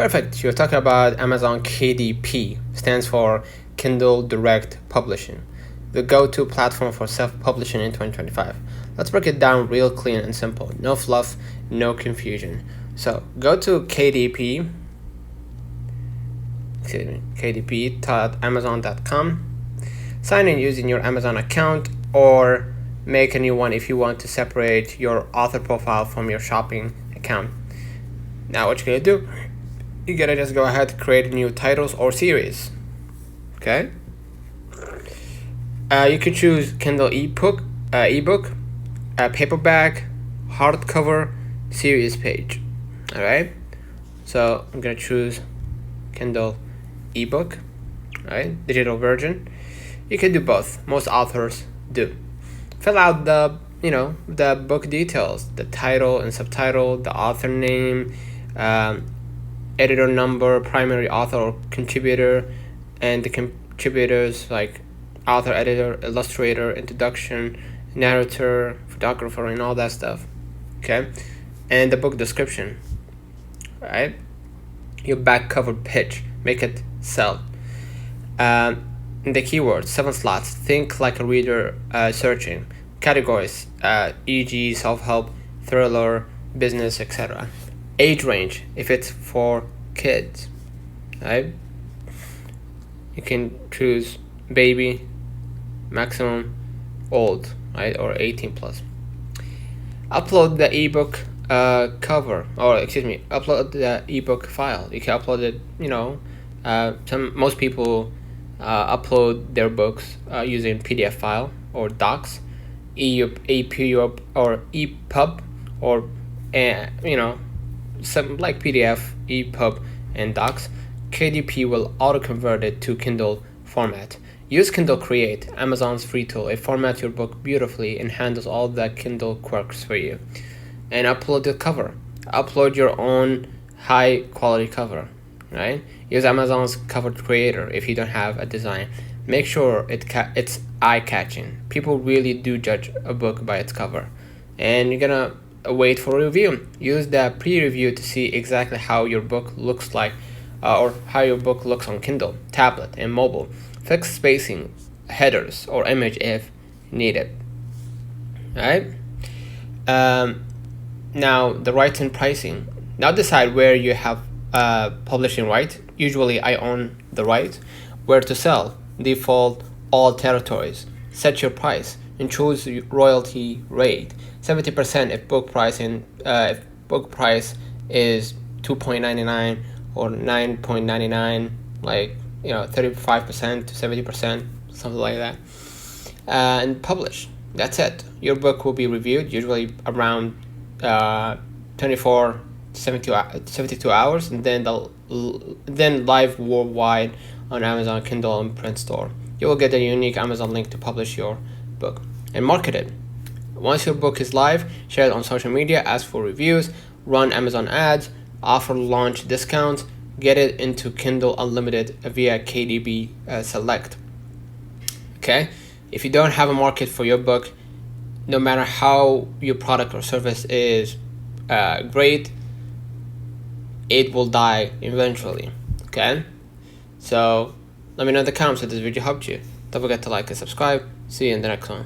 Perfect. You're talking about Amazon KDP, stands for Kindle Direct Publishing, the go-to platform for self-publishing in 2025. Let's break it down real clean and simple. No fluff, no confusion. So go to kdp.amazon.com. Sign in using your Amazon account or make a new one if you want to separate your author profile from your shopping account. Now what you're gonna do, you're gonna just go ahead, create new titles or series. Okay. You can choose Kindle ebook, paperback, hardcover, series page. All right. So I'm gonna choose Kindle ebook, right? Digital version. You can do both. Most authors do. Fill out the book details, the title and subtitle, the author name, editor number, primary author or contributor, and the contributors like author, editor, illustrator, introduction, narrator, photographer, and all that stuff. Okay, and the book description. Right, your back cover pitch, make it sell. The keywords, 7 slots. Think like a reader searching. Categories, e.g. self-help, thriller, business, etc. Age range, if it's for kids, right? You can choose baby, maximum, old, right, or 18 plus. Upload the ebook upload the ebook file. You can upload it. Most people upload their books using PDF file or docs, EPUB or EPUB, or some like PDF, EPUB, and docs. KDP will auto-convert it to Kindle format. Use Kindle Create, Amazon's free tool. It formats your book beautifully and handles all the Kindle quirks for you. And upload the cover. Upload your own high-quality cover, right? Use Amazon's cover creator if you don't have a design. Make sure it's eye-catching. People really do judge a book by its cover. And you're gonna wait for a review. Use the pre-review to see exactly how your book looks like, or how your book looks on Kindle, tablet, and mobile. Fix spacing, headers, or image if needed. Right? Now the rights and pricing. Now decide where you have publishing right. Usually I own the right. Where to sell. Default all territories. Set your price and choose royalty rate. 70% if book price is $2.99 or $9.99, like 35% to 70%, something like that. And publish. That's it. Your book will be reviewed usually around 24 to 72 hours, and then live worldwide on Amazon Kindle and print store. You will get a unique Amazon link to publish your book and market it. Once your book is live, share it on social media, ask for reviews, run Amazon ads, offer launch discounts, get it into Kindle Unlimited via KDP Select. Okay? If you don't have a market for your book, no matter how your product or service is great, it will die eventually. Okay? So let me know in the comments if this video helped you. Don't forget to like and subscribe. See you in the next one.